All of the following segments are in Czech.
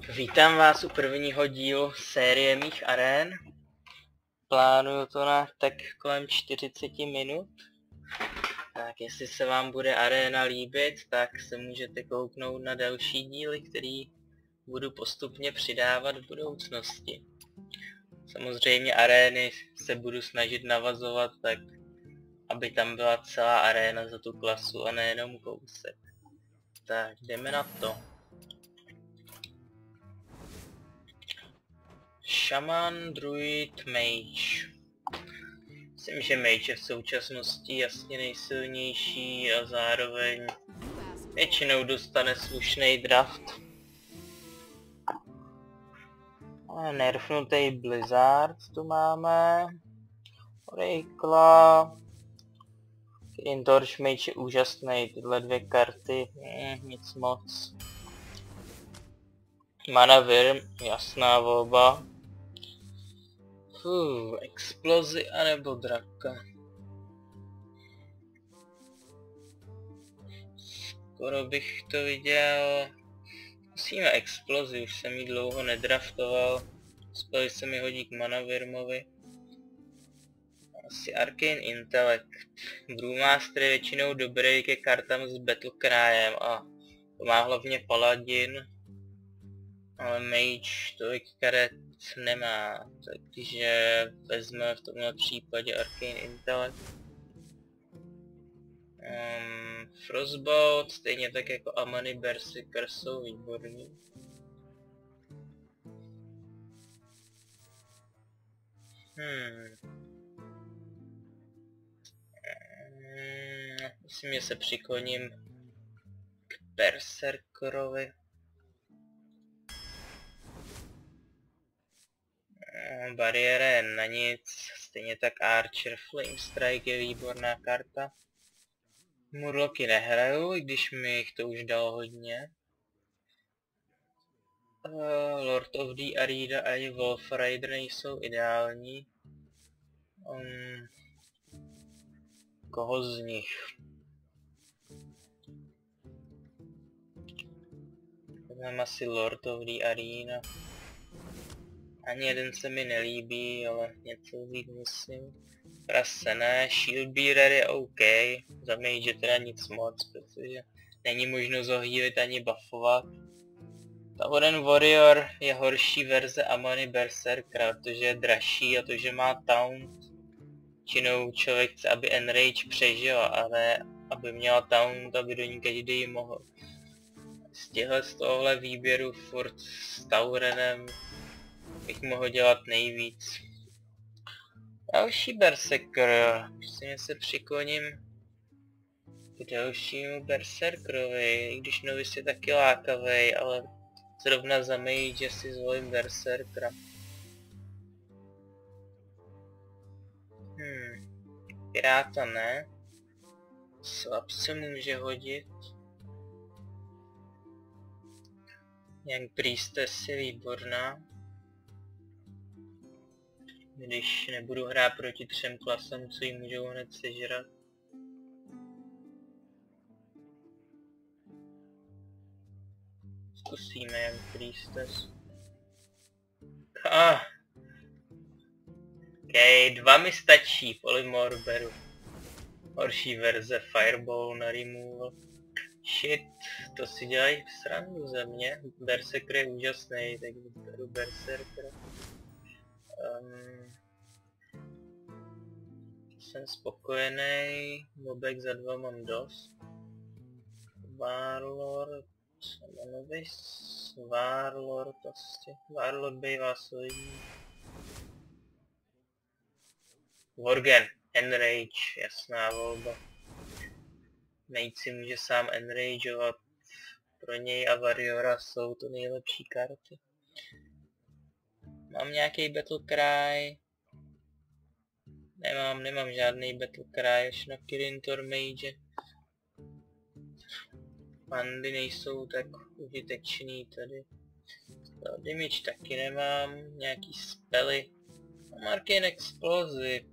Vítám vás u prvního dílu série mých arén. Plánuju to na tak kolem 40 minut. Tak jestli se vám bude aréna líbit, tak se můžete kouknout na další díly, který budu postupně přidávat v budoucnosti. Samozřejmě arény se budu snažit navazovat tak, aby tam byla celá aréna za tu klasu a nejenom kousek. Tak jdeme na to. Šaman, druid, mage. Myslím, že mage je v současnosti jasně nejsilnější a zároveň většinou dostane slušný draft. Nerfnutý Blizzard tu máme. Oracla. Kirin Torch Mage je úžasný, tyhle dvě karty, nic moc. Mana Wyrm, jasná volba. Explozi anebo draka. Skoro bych to viděl. Musíme explozi, už jsem ji dlouho nedraftoval. Speli se mi hodí k Mana Wyrmovi. Asi Arcane Intellect. Brewmaster je většinou dobrý ke kartám s Battlecryem a to má hlavně Paladin. Ale Mage tolik karet nemá, takže vezme v tomhle případě Arcane Intellect. Frostbolt, stejně tak jako Amani Berserker jsou výborní. Myslím, že se přikloním k Berserkerovi. Bariéra je na nic, stejně tak Archer Flame Strike je výborná karta. Murloky nehraju, i když mi jich to už dalo hodně. Lord of the Arena ani Wolf Rider nejsou ideální. Koho z nich? Mám asi Lord of the Arena. Ani jeden se mi nelíbí, ale něco vzít musím. Prase ne, Shieldbearer je OK, za mage teda nic moc, protože není možno zohýlit ani buffovat. Tauren Warrior je horší verze Amani Berserkera, protože je dražší a to, že má taunt. Činou člověk chce, aby Enrage přežil, ale aby měla taunt, aby do ní každý mohl. Z tohohle výběru furt s Taurenem bych mohl dělat nejvíc. Další Berserker, myslím, se přikloním k dalšímu Berserkerovi, i když Novice je taky lákavý, ale zrovna za mage si zvolím Berserkera. Piráta ne. Slab se může hodit. Young Priestess je výborná. Když nebudu hrát proti 3 klasám, co jí můžou hned sežrat. Zkusíme Young Priestess. OK, 2 mi stačí, Polymorph beru. Horší verze Fireball na removal. Shit, to si dělají srandu ze mě. Berserker je úžasný, tak beru Berserker. Jsem spokojený, mobek za 2 mám dost. Warlord, Warlord asi. Warlord bývá solidní. Worgen, Enrage, jasná volba. Mage si může sám enrageovat. Pro něj a Warriora jsou to nejlepší karty. Mám nějaký Battlecry? Nemám žádný Battlecry až na Kirin Tor Mage. Pandy nejsou tak užitečný tady. Damage taky nemám, nějaký spely. Mám Arcane Explozi.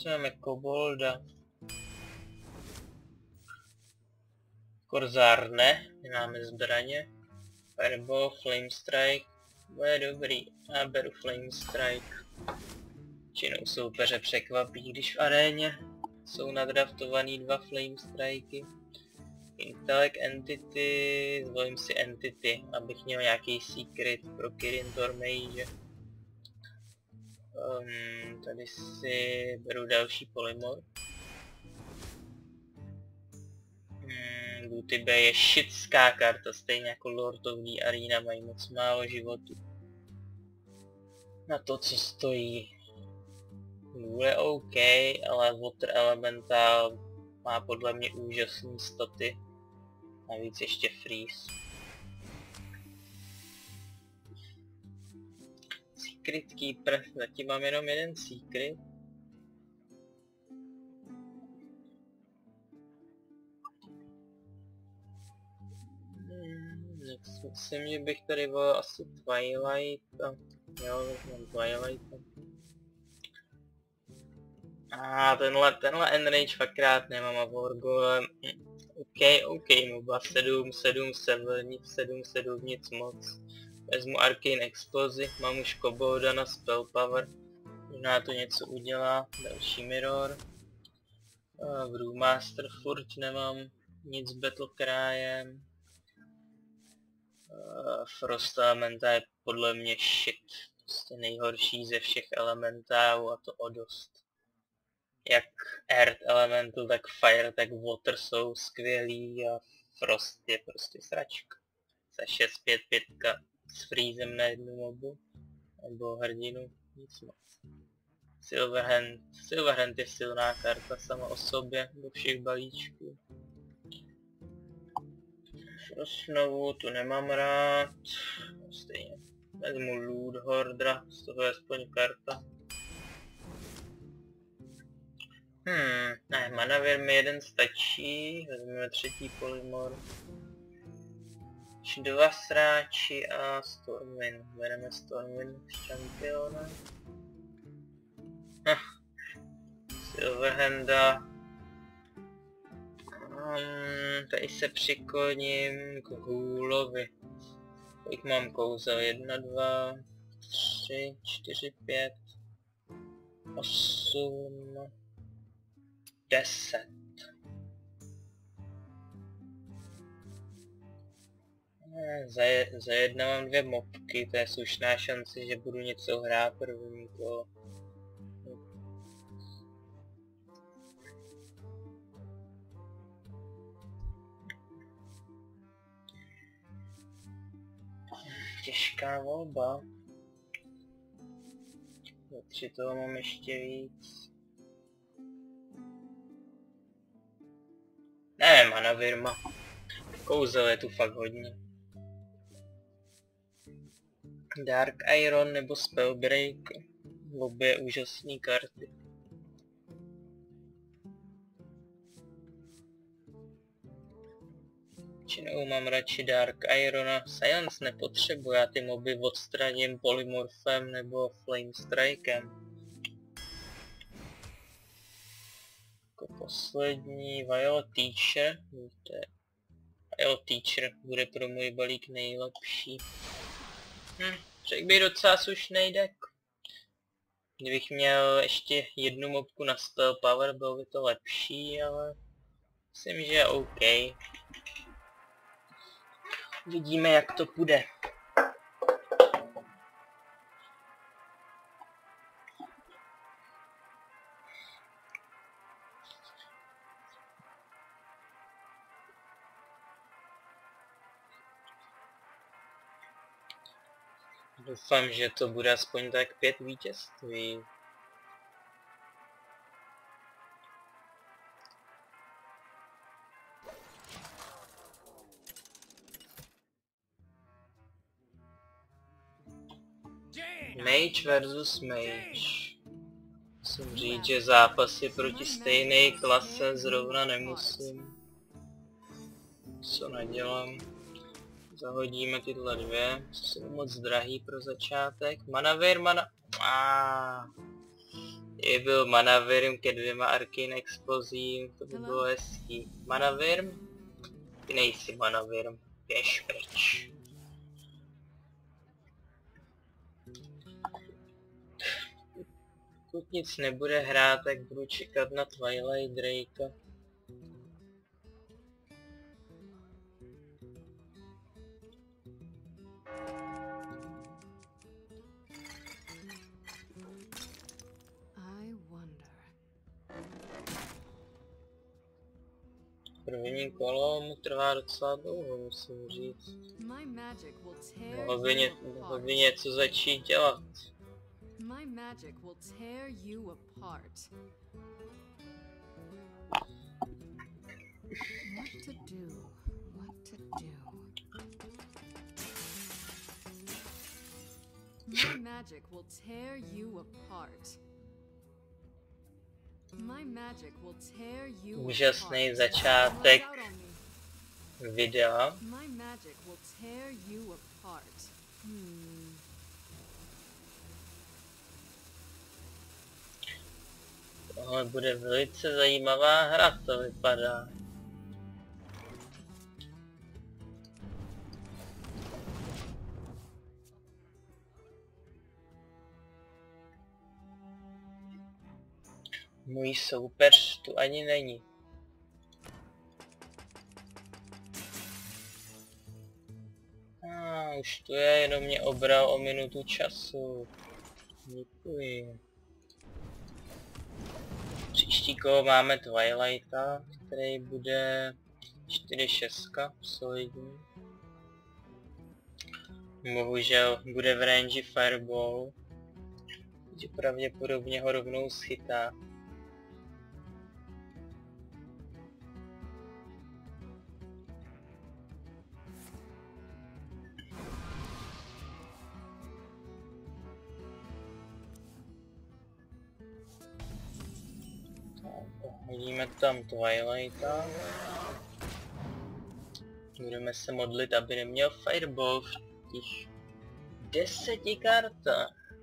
Co máme Kobolda? Korzár ne, nemáme zbraně. Fireball, Flame Strike, bude dobrý, já beru Flame Strike. Činou soupeře překvapí, když v aréně jsou nadraftovaný 2 Flame Striky. Intellect Entity, zvolím si Entity, abych měl nějaký secret pro Kirin Tormage. Tady si beru další Polymorph. Guty B je shitská karta, stejně jako Lord of the Arena, mají moc málo životu. Na to, co stojí. Bude OK, ale Water Elemental má podle mě úžasné staty. Navíc ještě Freeze. Secret Keeper, zatím mám jenom jeden secret. Myslím, že bych tady volil asi Twilight. Jo, mám Twilight. Tenhle Enrage fakt rád nemám a Vorgolem. OK, Moba 7, 7, 7, nic moc. Vezmu Arcane Explozi, mám už Kobolda na Spell Power. Možná to něco udělá, další Mirror. Brewmaster furt nemám nic s Battlecryem. Frost Elementa je podle mě shit. Prostě nejhorší ze všech elementálů a to o dost. Jak Earth Elemental, tak Fire, tak Water jsou skvělý a Frost je prostě sračka. Za 6-5-5 s freezem na jednu mobu. Nebo hrdinu, nic moc. Silverhand je silná karta sama o sobě do všech balíčků. Frostnovu tu nemám rád. Stejně. Vezmu Loot Hordera, z toho je aspoň karta. Ne, Manavir mi jeden stačí, vezmeme třetí Polymorph. 2 sráči a Stormwind, bereme Stormwind z Championa. Silverhanda. Tady se přikloním k Hůlovi. Kolik mám kouzel? 1, 2, 3, 4, 5, 8, 10. Za jedna mám 2 mobky, to je slušná šance, že budu něco hrát první kolo. Těžká volba. Za 3 toho mám ještě víc. Ne, Manavir. Kouzel je tu fakt hodně. Dark Iron nebo Spellbreak. Obě úžasné karty. Většinou mám radši Dark Irona. Science nepotřebuji, já ty moby odstraním Polymorphem nebo Flame Strikem. Jako poslední Violet Teacher. Violet Teacher bude pro můj balík nejlepší. Řekl bych docela slušný deck. Kdybych měl ještě jednu mobku na Spell Power, bylo by to lepší, ale myslím, že je OK. Vidíme, jak to půjde. Doufám, že to bude aspoň tak 5 vítězství. Mage versus Mage. Musím říct, že zápasy proti stejné klase zrovna nemusím. Co nedělám. Zahodíme tyhle 2, co jsou moc drahý pro začátek. Manavir, Je byl Manavir ke 2 Arcane Explozím, to by bylo hezký. Manavir? Ty nejsi Manavir, běž pryč. nic nebude hrát, tak budu čekat na Twilight Drakea. První kolo mu trvá docela dlouho, musím říct. Mohl by něco začít dělat. My magic will tear you apart. What to do? What to do? My magic will tear you apart. My magic will tear you apart. Úžasný začátek videa. My magic will tear you apart. Tohle bude velice zajímavá hra, to vypadá. Můj soupeř tu ani není. Už tu je, jenom mě obral o minutu času. Děkuji. Příští kolo máme Twilighta, který bude 4-6, solidní. Bohužel bude v range Fireball, takže pravděpodobně ho rovnou schytá. Hodíme tam Twilighta. Budeme se modlit, aby neměl Fireball v těch 10 kartách.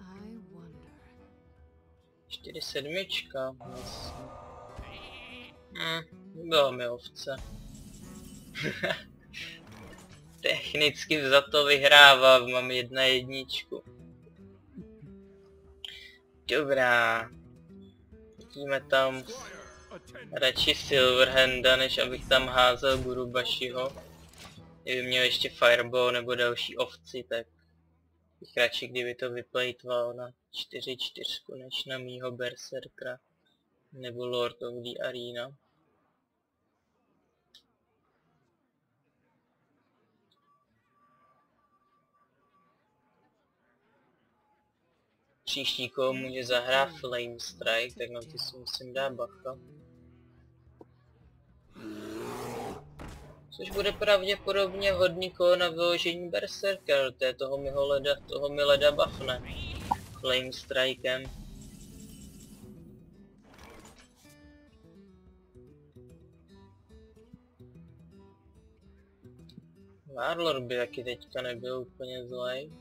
I wonder. 4-7. Byla mi ovce. Technicky za to vyhrávám, mám 1-1. Dobrá. Vidíme tam radši Silverhanda, než abych tam házel Gurubashiho. Kdyby měl ještě Fireball nebo další ovci, tak bych radši, kdyby to vyplejtval na 4-4 než na mýho Berserkera nebo Lord of the Arena. Příští kolo může zahrát Flame Strike, tak na ty si musím dát bacha. Což bude pravděpodobně hodný kolo na vyložení Berserker, toho mi leda buffne Flame Strikem. Warlord by taky teďka nebyl úplně zlej.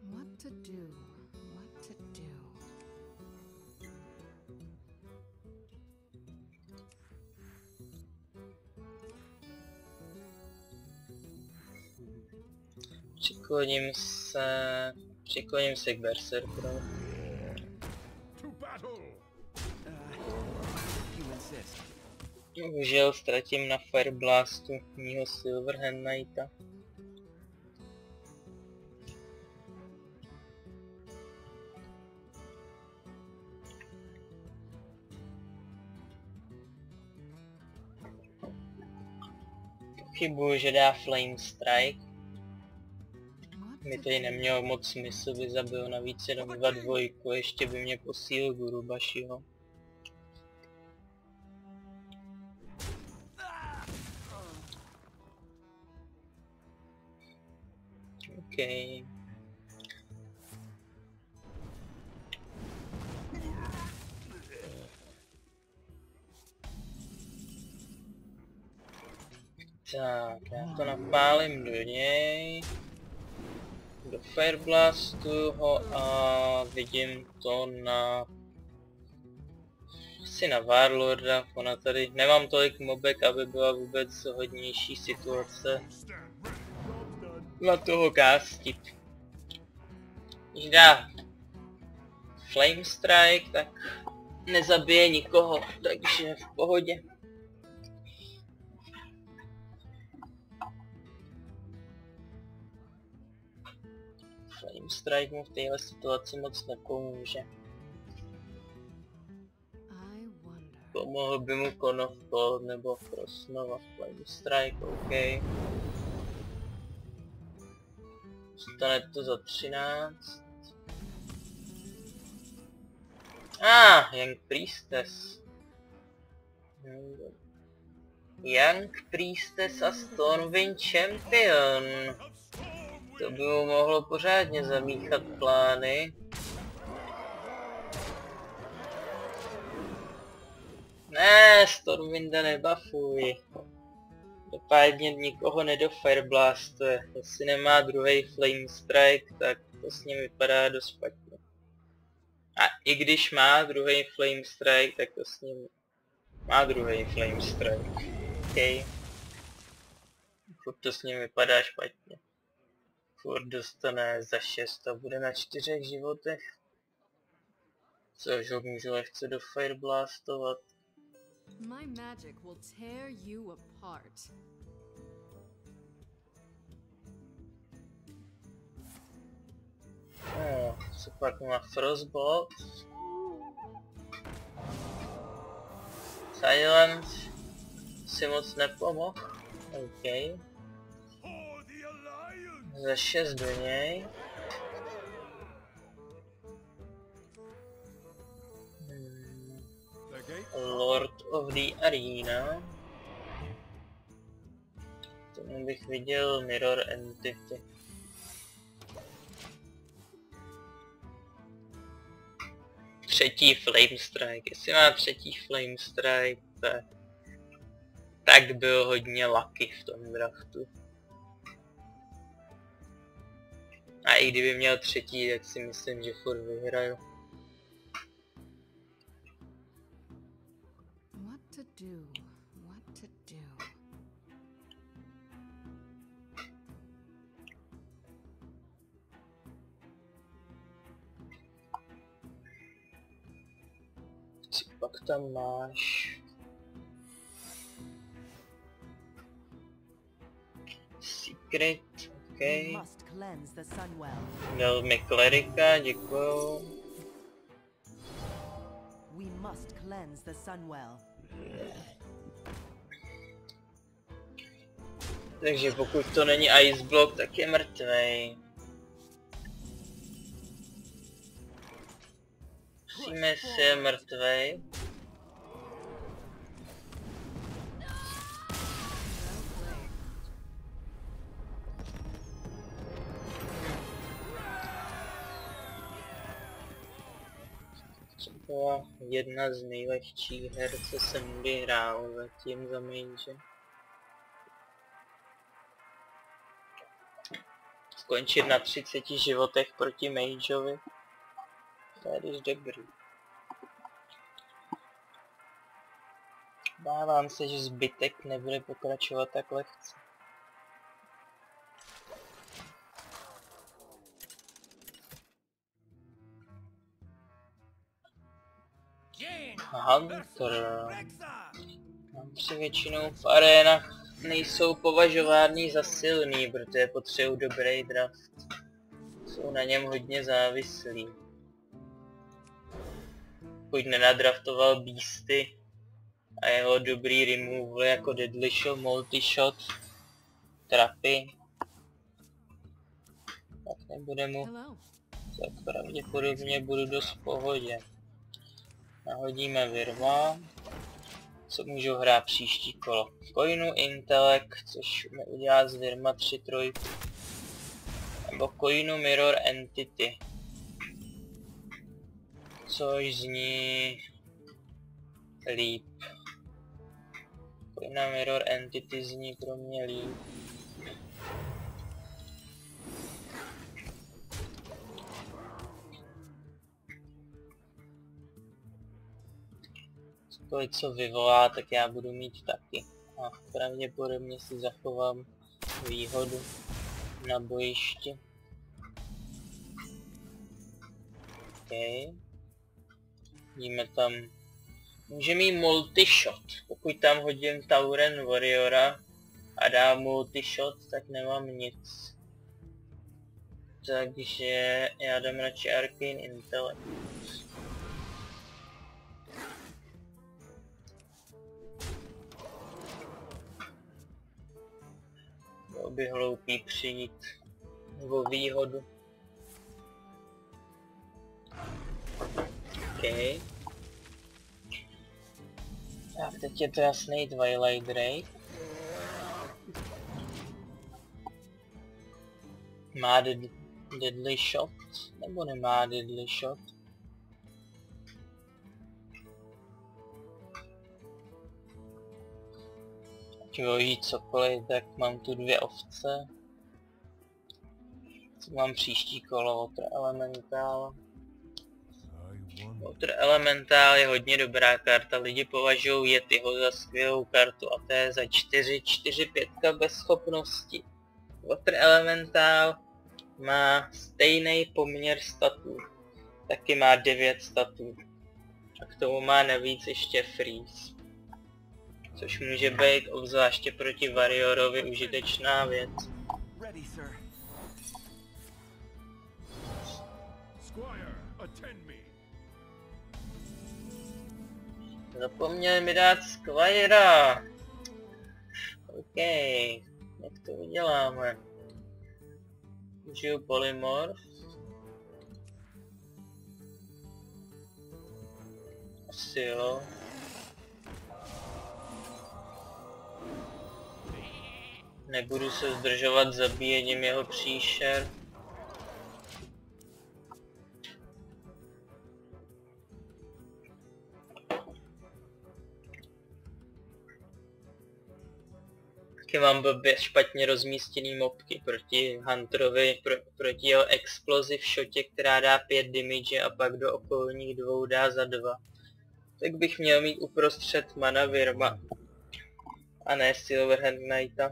What to do? What to do? Přikloním se k Berserkerovi. Bohužel ztratím na Fireblastu mýho Silverhand Knighta. Pochybuju, že dá Flame Strike. Mi tady nemělo moc smysl, by zabil navíc jenom 2-2, ještě by mě posílil Gurubashiho. Okay. Tak, já to napálím do něj. Do Fireblastu ho a vidím to na... asi na Warlorda, ona tady... Nemám tolik mobek, aby byla vůbec hodnější situace na toho castit. Když dá Flame Strike, tak nezabije nikoho, takže v pohodě. Flame Strike mu v téhle situaci moc nepomůže. Pomohl by mu Cone of Cold nebo Frostnova. Flame Strike, OK. Stane to za 13. Young Priestess. Young Priestess a Stormwind Champion. To by mu mohlo pořádně zamíchat plány. Ne, Stormwinda nebuffuj. Dopádně nikoho nedofireblastuje. Jestli nemá druhý Flame Strike, tak to s ním vypadá dost špatně. A i když má druhý Flame Strike, tak to s ním má druhý Flame Strike. OK. Furt to s ním vypadá špatně. Furt dostane za 6 a bude na 4 životech. Což ho můžu lehce dofireblastovat. My magic will tear you apart. Co pak má Frostbolt? Silence si moc nepomohl. OK. Za 6 do něj. Lord of the Arena. Tomu bych viděl Mirror Entity. Třetí Flame Strike. Jestli má třetí Flame Strike, tak byl hodně lucky v tom draftu. A i kdyby měl třetí, tak si myslím, že furt vyhraju. What to do? Co pak tam máš? Secret, OK. Dal mi klerika, děkuju. Takže pokud to není Ice Block, tak je mrtvej. Musíme, jestli je mrtvej. To byla jedna z nejlehčích her, co jsem kdy hrál zatím za mage. Skončit na 30 životech proti mageovi. To je dost dobrý. Bávám se, že zbytek nebude pokračovat tak lehce. Hunter. Huntři většinou v arénách nejsou považováni za silný, protože potřebují dobrý draft. Jsou na něm hodně závislí. Pokud nenadraftoval Beasty a jeho dobrý removal jako Deadly Shot, Multishot, Trapy, tak nebude mu, tak pravděpodobně budu dost v pohodě. Nahodíme Virma, co můžu hrát příští kolo. Coinu Intellect, což mi udělá z Virma 3-3. Nebo Coinu Mirror Entity. Což zní líp. Na Mirror Entity zní pro mě líp. Cokoliv, co vyvolá, tak já budu mít taky. A pravděpodobně si zachovám výhodu na bojišti. OK. Vidíme tam. Může mít multishot. Pokud tam hodím Tauren Warriora a dám multishot, tak nemám nic. Takže já dám radši Arcane Intellect. Bylo by hloupý přijít o výhodu. OK. Tak teď je to jasný Twilight Drake. Má Deadly Shot? Nebo nemá Deadly Shot? Ať vyloží cokoliv, tak mám tu 2 ovce. Co mám příští kolo? Water Elemental. Water Elemental je hodně dobrá karta, lidi považují Yetiho za skvělou kartu a to je za 4/4/5 bez schopnosti. Water Elemental má stejný poměr statů, taky má 9 statů a k tomu má navíc ještě freeze, což může být obzvláště proti Warriorovi užitečná věc. Zapomněli mi dát Squira. OK, jak to uděláme? Užiju Polymorph. Asi jo. Nebudu se zdržovat zabíjením jeho příšer. Taky mám blbě špatně rozmístěný mobky proti Hunterovi, proti jeho Explosive Shotě, která dá 5 damage a pak do okolních 2 dá za 2. Tak bych měl mít uprostřed Mana Wyrma a ne Silverhand Knighta.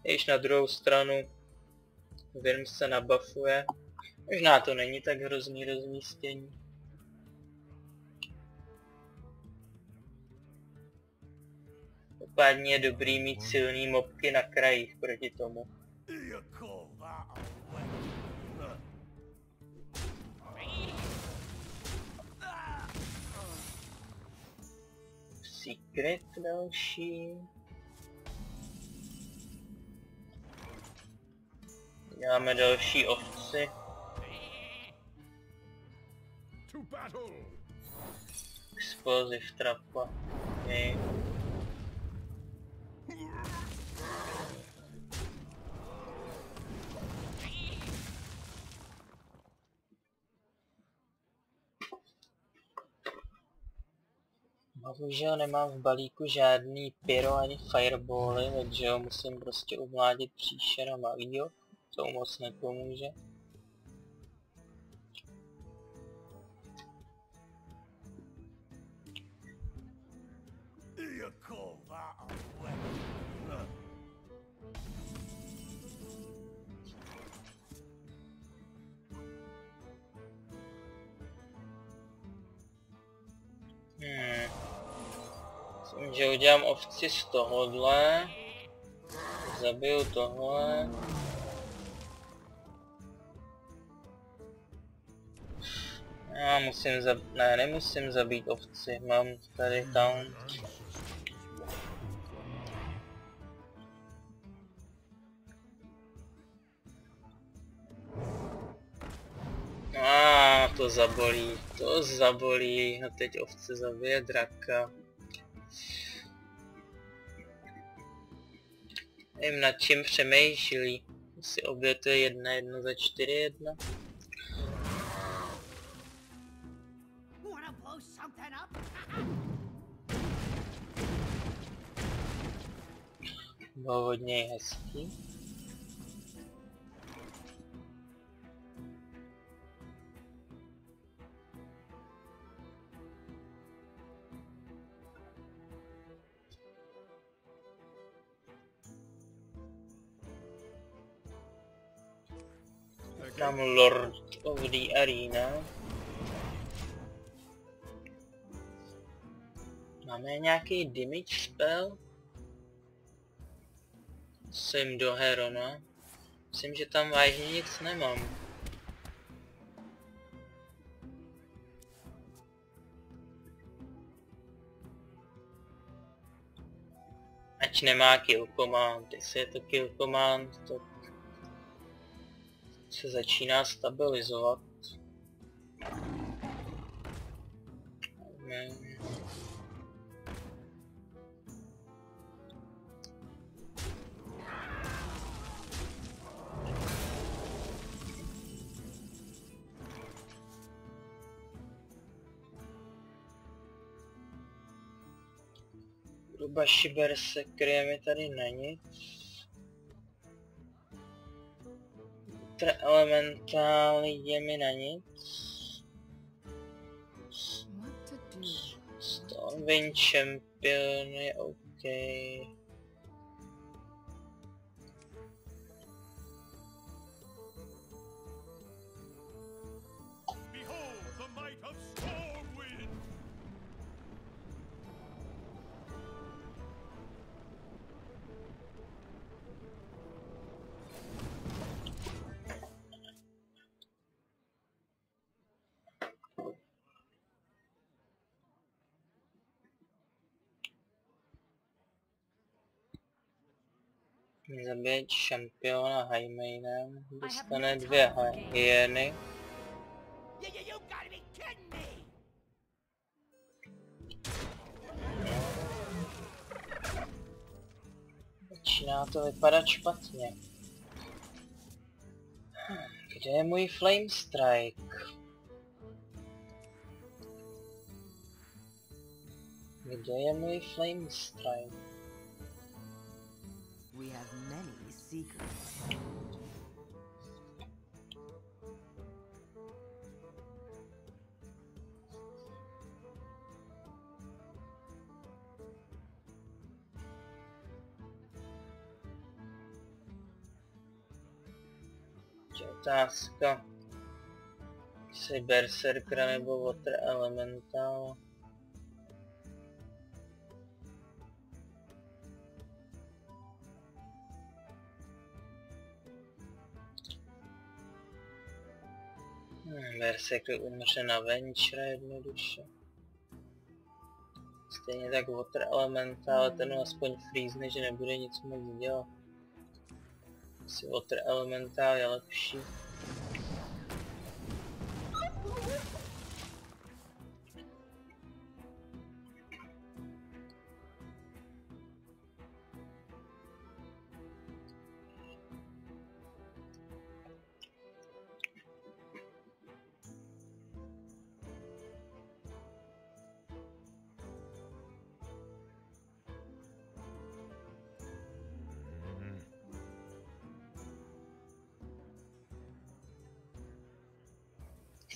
Když na druhou stranu Wyrm se nabuffuje. Možná to není tak hrozný rozmístění. Každopádně je dobrý mít silný mobky na krajích proti tomu. Secret další. Děláme další ovci. Explosive trapa. Okay. Bohužel nemám v balíku žádný pyro ani firebally, takže ho musím prostě umládit příšera malýho, to moc nepomůže. Myslím, že udělám ovci z tohohle. Zabiju tohle. Já musím ne, nemusím zabít ovci, mám tady taunt. To zabolí, a teď ovce zabije draka. Nevím, nad čím přemýšlí. Si obětuje 1-1 za 4-1. blow something up? Bylo hodně hezký. Tam Lord of the Arena. Máme nějaký damage spell? Jsem do Herona. Myslím, že tam vážně nic nemám. Ač nemá kill command, jestli je to kill command, tak se začíná stabilizovat. Ne. Rubaši Berserker mi tady na nic. Elementál je mi na nic. Stormwind Champion je OK. Behold the might of Stormwind! Zabít šampiona Highmainem, dostane 2 hyeny. You gotta be kidding me! Začíná to vypadat špatně. Kde je můj Flame Strike? Kde je můj Flame Strike? We have many secrets. Otázka. Jestli Berserker nebo Water Elemental. Berserker umře na Venture jednoduše. Stejně tak Water Elemental, ten aspoň freezne, že nebude nic moc dělat. Asi Water Elemental je lepší.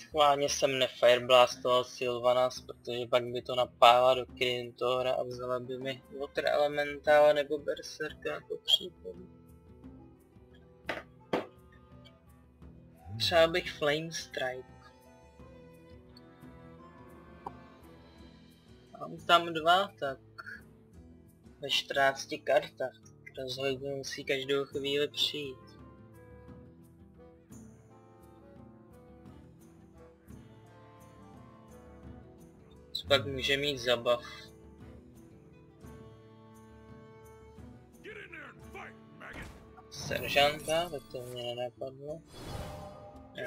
Schválně jsem nefireblastoval Sylvanas, protože pak by to napála do Kirintora a vzala by mi Water Elemental nebo Berserka po případu. Třeba bych Flame Strike. Mám tam 2, tak ve 14 kartách. Rozhodně musí každou chvíli přijít. Pak může mít zabav. Seržanta, tak to mě nenapadlo.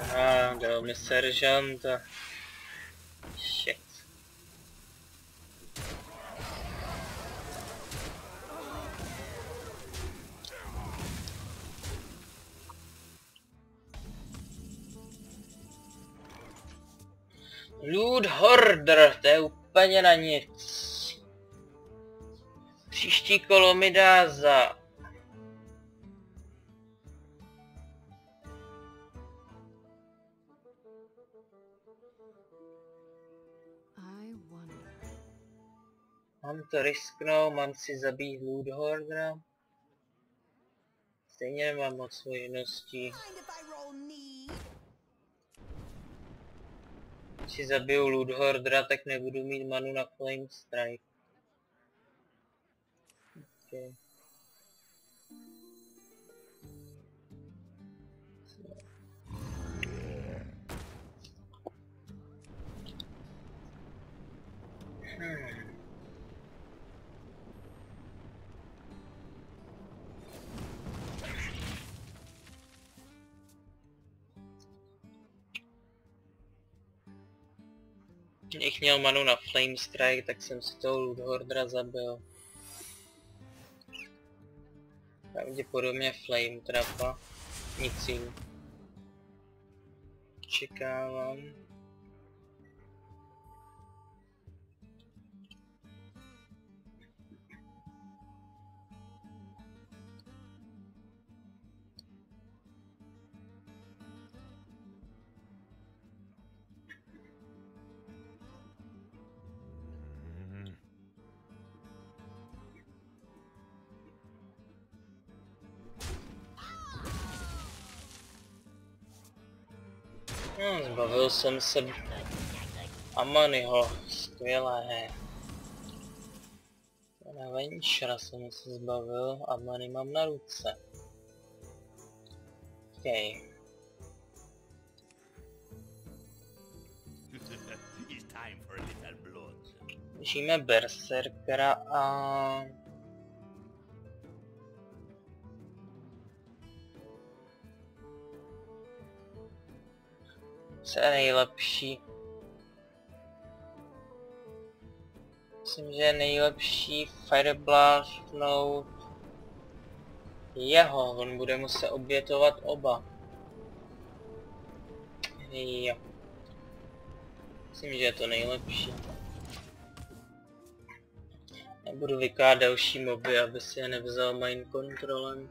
Aha, dal mi seržanta. Shit. Loot Hoarder, to je úplně na nic. Příští kolo mi dá za... I wonder. Mám to risknout, mám si zabít Loot Hoardera. Stejně nemám moc možností. Mind if I roll knee? Když zabiju Loot Hoardera, tak nebudu mít manu na Flame Strike. Okay. Když měl manu na Flame Strike, tak jsem si toho Loot Hoardera zabil. Pravděpodobně Flame Trapa. Nic jiného. Čekávám. No, zbavil jsem se Amanyho, skvělé. Na Ventura jsem se zbavil, Amany mám na ruce. Okay. It's time for a little blood. Držíme Berserkera a... Co je nejlepší? Myslím, že je nejlepší Fireblastnout jeho, on bude muset obětovat oba. Jo. Myslím, že je to nejlepší. Nebudu vykládat další moby, aby si je nevzal mind kontrolem.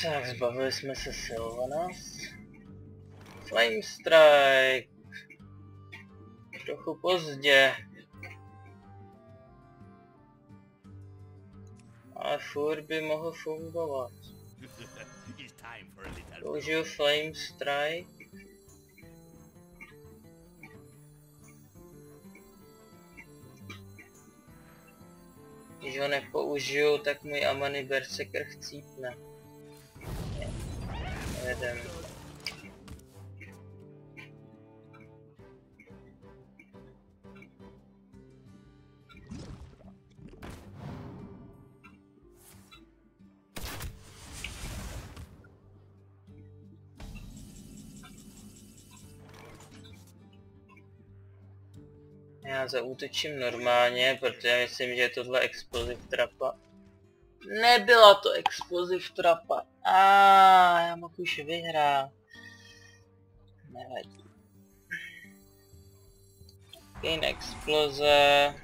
Tak, zbavili jsme se Sylvanas. Flame Strike. Trochu pozdě. Ale furt by mohl fungovat. It's time for a little blood. Použiju Flame Strike. Když ho nepoužiju, tak můj Amany Berserker chcípne. Jeden. Já zaútočím normálně, protože myslím, že je tohle Explosive Trapa. Nebyla to Explosive Trapa. Já mohl už vyhrát. Nevadí. Gain exploze.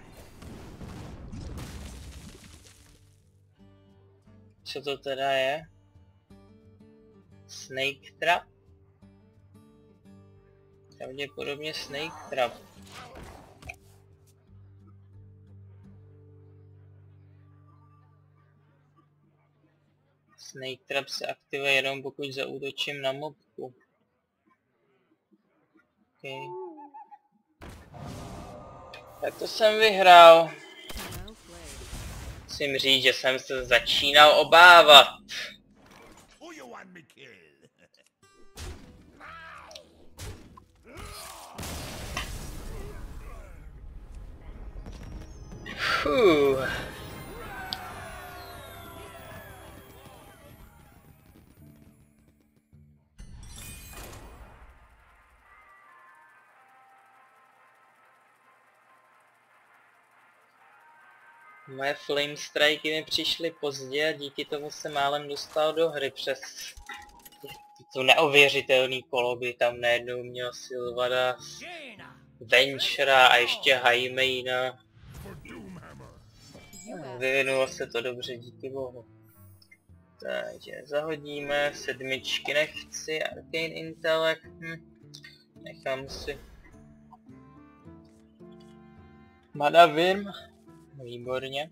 Co to teda je? Snake Trap? Pravděpodobně Snake Trap. Snake Trap se aktivuje jenom pokud zaútočím na mobku. Okay. Tak to jsem vyhrál. Well played. Musím říct, že jsem se začínal obávat. Who you want me kill? Moje flame striky mi přišly pozdě a díky tomu se málem dostal do hry přes to neuvěřitelný kolo, kdy tam najednou měl Sylvada, Ventura a ještě Highmaina. Vyvinulo se to dobře, díky bohu. Takže zahodíme, 7, nechci, Arcane Intellect, nechám si. Madavim, výborně.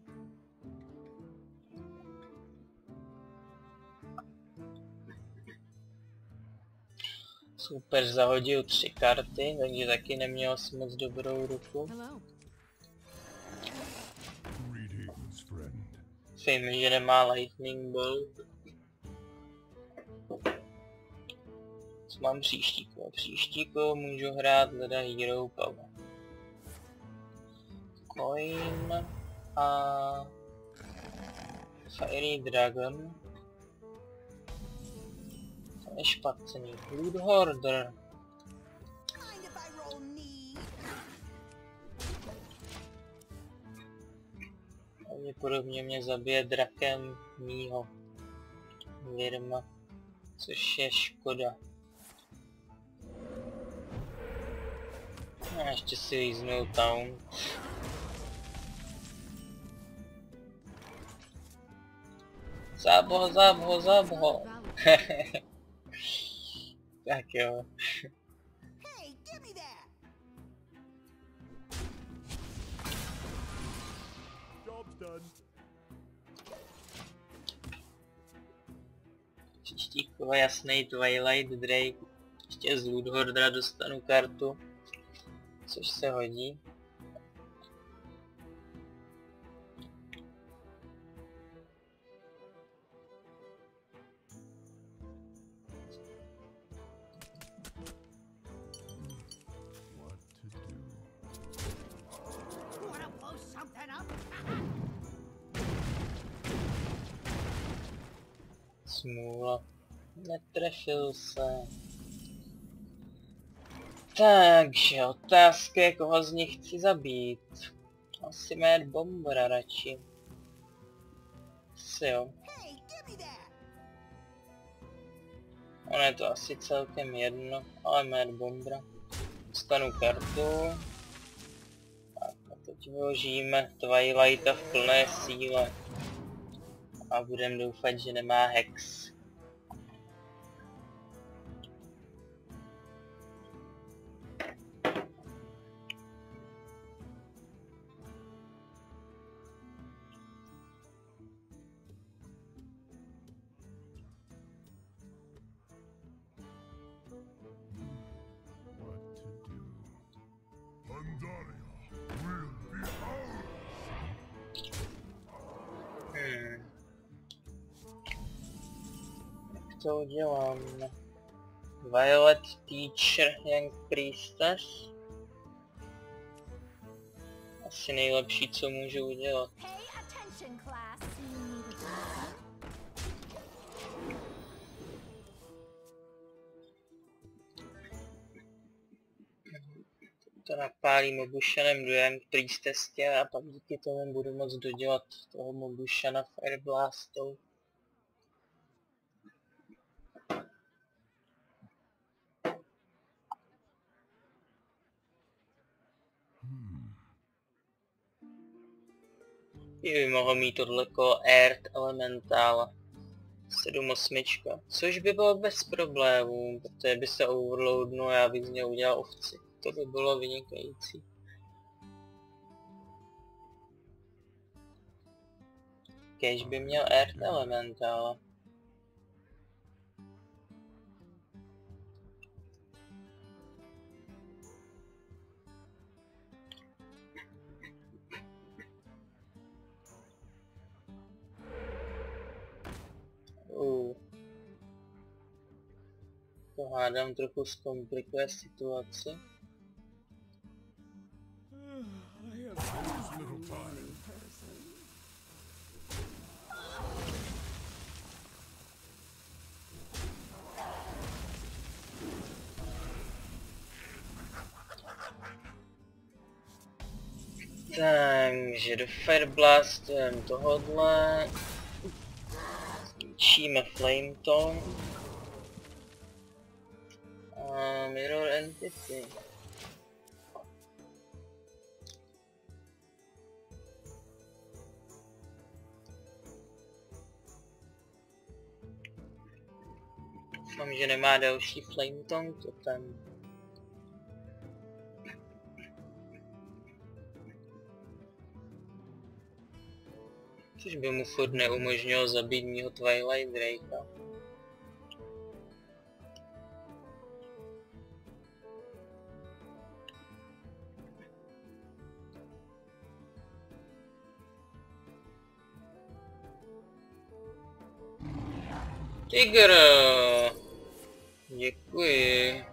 Super, zahodil 3 karty, takže taky neměl si moc dobrou ruku. Hello. Vím, že nemá Lightning Bolt. Co mám příštíku? Příštíku můžu hrát Leda Hero Power. Coin a Fiery Dragon. To je špatný. Loot Hoarder. Mind if I roll need? Pravděpodobně mě zabije drakem mýho Virma, což je škoda. A ještě si líznou Town. Záboho, záboho, záboho. Tak jo. Hey, give me that! Job's done. Příštíkova jasný Twilight Drake. Ještě z Loot Hoardera dostanu kartu, což se hodí. Wanna blow something up? Smůla. Netrefil se. Takže otázka je, koho z nich chci zabít. Asi Mad Bombera radši. Asi jo. Hey, give me that! Ono je to asi celkem jedno, ale Mad Bombera. Dostanu kartu. Tak a teď vyložíme Twilighta v plné síle. A budem doufat, že nemá Hex. Jak to udělám? Violet Teacher Young Priestess? Asi nejlepší, co můžu udělat. Pay attention, class. You need a To napálím Mobušanem dojem k Priestessě a pak díky tomu budu moct dodělat toho Mobušana Fireblastou. By mohl mít tohleko Earth Elementála. 7/8, což by bylo bez problémů, protože by se overloadnul a já bych z něj udělal ovci. To by bylo vynikající. Kež by měl Earth Elementála. To hádám trochu zkomplikuje situaci. Takže do Fireblastem tohodle. Zničíme Flametongue. A Mirror Entity. Doufám, že nemá další Flametongue, to tam. Což by mu furt neumožnilo zabít mýho Twilight Drakea. Tygr! Děkuji.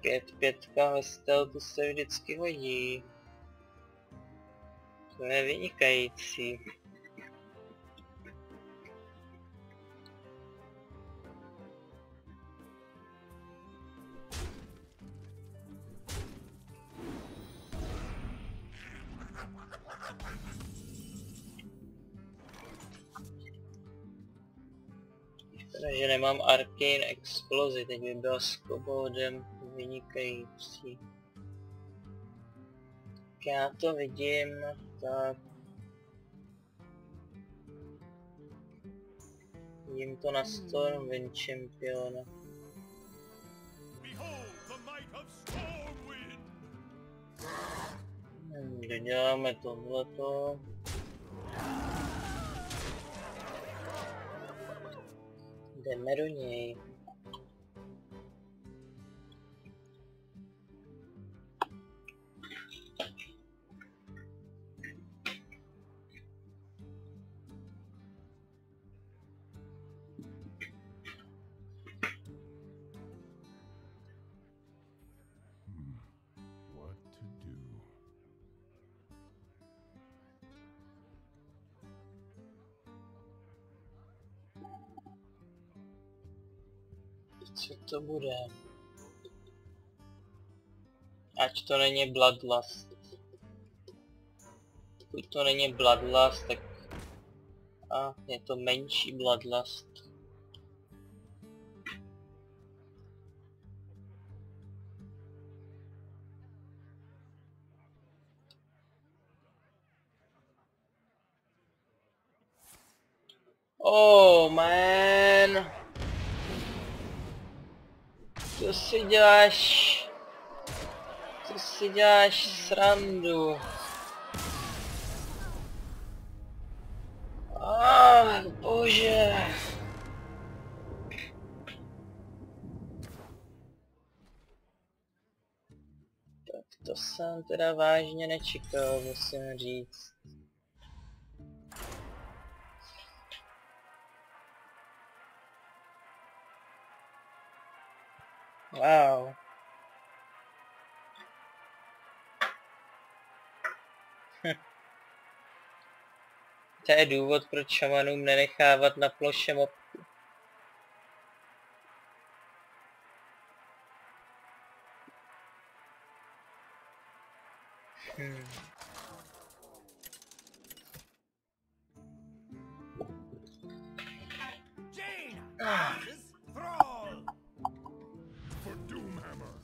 5-5 ve stealthu se vždycky hodí. To je vynikající. Takže nemám Arcane Explozi, teď by byla s Koboldem vynikající. Tak já to vidím, tak... Vidím to na Stormwind Championa. Doděláme tohleto. Jdeme do něj. What to do? Co to bude? Ať to není Bloodlust. Pokud to není Bloodlust, tak... A, je to menší Bloodlust. Oh man! Co si děláš? Co si děláš srandu? Bože! Tak to jsem teda vážně nečekal, musím říct. Wow. To je důvod, proč šamanům nenechávat na ploše mobku. Thrall! For Doomhammer.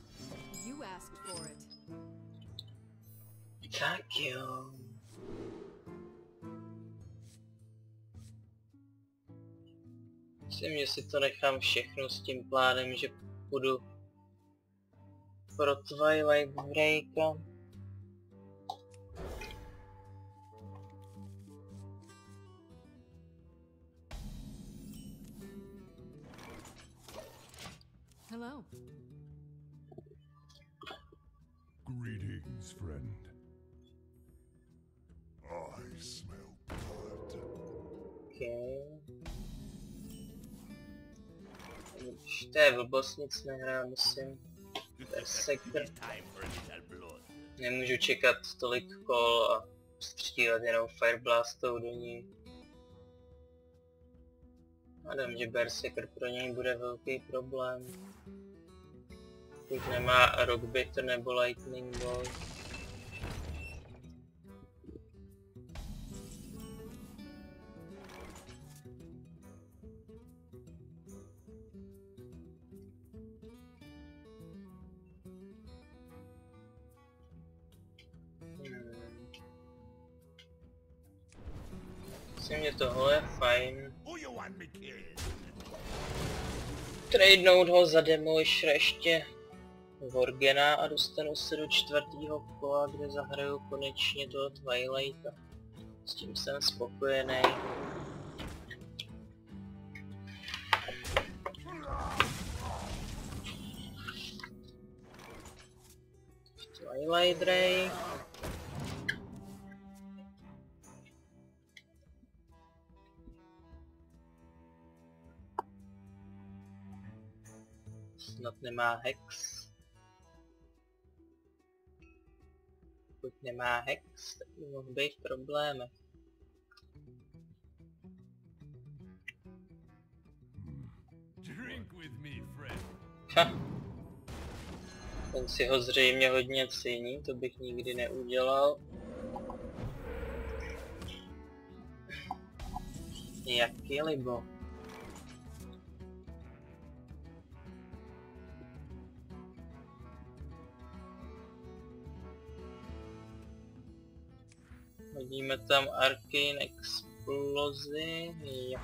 You asked for it. Tak jo. Myslím, že si to nechám všechno s tím plánem, že půjdu pro Twilight Drakea. Hello. Greetings, friend. I smell blood. Okay. Už to je blbost, nic nehrám, musím. Berserker. Nemůžu čekat tolik kol a střílet jenom Fireblastou do ní. Hádám, že Berserker pro něj bude velký problém. Pokud nemá Rockbitter nebo Lightning Bolt. Myslím, že tohle je fajn. Who you want me killed? Tradenout ho za Demolish ještě Worgena a dostanu se do 4. kola, kde zahraju konečně toho Twilighta. S tím jsem spokojený. Twilight Ray. Snad nemá hex. Pokud nemá hex, tak by mohl být v problémech. Drink with me, friend. Ha. Ten si ho zřejmě hodně cení, to bych nikdy neudělal. Jaký libo. Hodíme tam Arcane Explozi. Jo.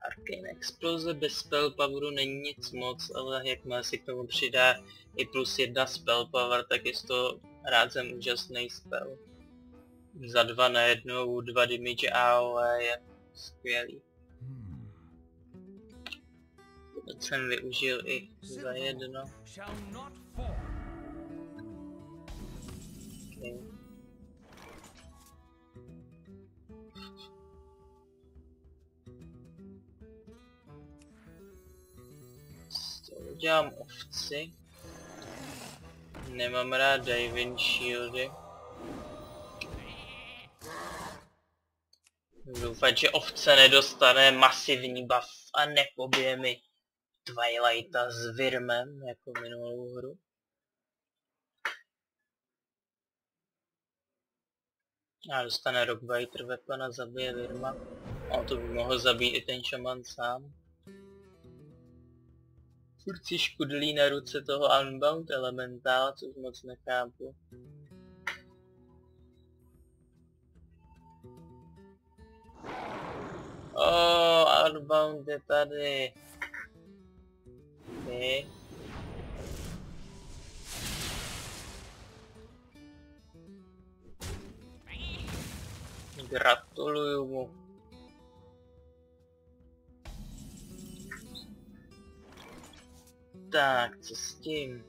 Arcane Exploze bez spell poweru není nic moc, ale jakmile si k tomu přidá i +1 spell power, tak je to rázem úžasný spell. Za 2 najednou 2 damage AOE je skvělý. To jsem využil i za 1. Okay. Udělám ovci. Nemám rád Divine Shieldy. Doufat, že ovce nedostane masivní buff a nepobije mi Twilighta s Wyrmem, jako minulou hru. A dostane Rockbiter Weapon a zabije Wyrma. A to by mohl zabít i ten šaman sám. Furt si škudlí na ruce toho Unbound elementála, což moc nechápu. Unbound je tady. Okay. Gratuluju mu. Tak, co s tím?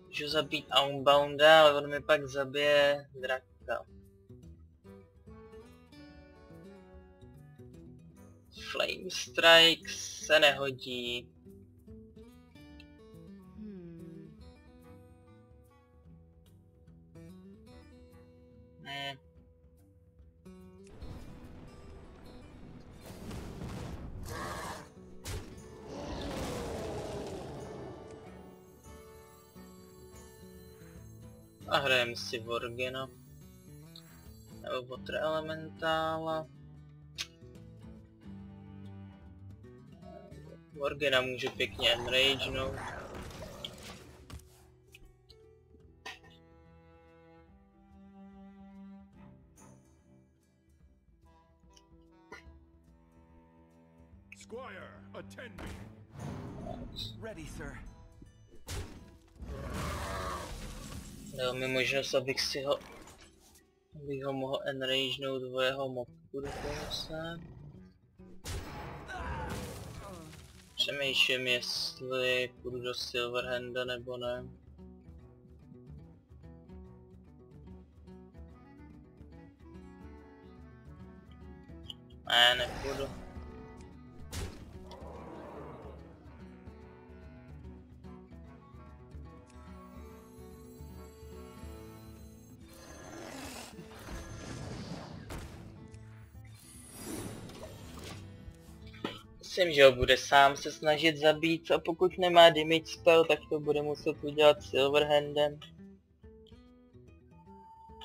Můžu zabít Unbounda, ale on mi pak zabije draka. Flame Strike se nehodí. A hrajeme si Worgena. Nebo Water Elementála. Worgena můžu pěkně enragenout. Squire, attend me. Ready, sir. Dal mi možnost, abych ho mohl enragenout o jeho mobku dokonce. Přemýšlím, jestli půjdu do Silverhanda nebo ne. Ne, nepůjdu. Myslím, že ho bude sám se snažit zabít a pokud nemá damage spell, tak to bude muset udělat Silverhandem.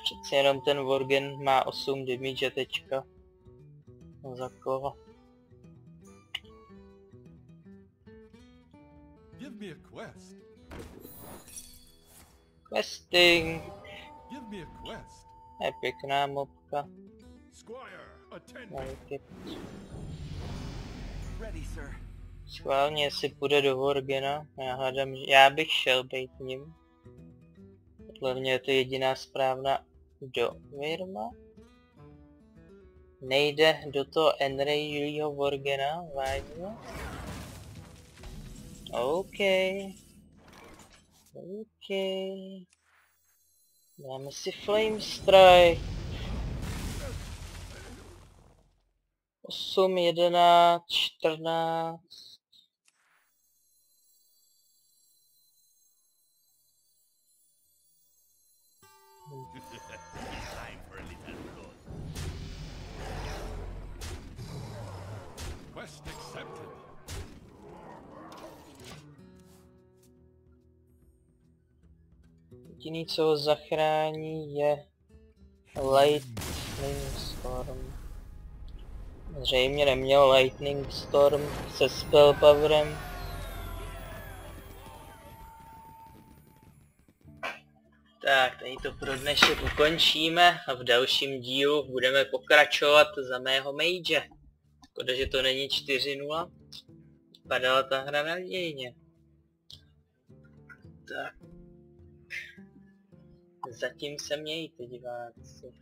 Přece jenom ten Worgen má 8 damage teďka. No za koho? Give me a quest. Questing. Give me a quest. Je pěkná mobka. Squire, attend me. Majky. Ready, sir. Schválně, jestli půjde do Worgena. Já hádám, že já bych šel být ním. Podle mě je to jediná správná do Virma. Nejde do toho Enrailího Worgena, vážně. OK. OK. Dáme si Flame Strike. 8, 11, 14. Time for a little blood. Quest accepted. Jediný, co ho zachrání, je Lightning Storm. Zřejmě neměl Lightning Storm se Spell Powerem. Tak, tady to pro dnešek ukončíme a v dalším dílu budeme pokračovat za mého mage. Škoda, že to není 4-0. Padala ta hra nadějně. Tak. Zatím se mějte, diváci.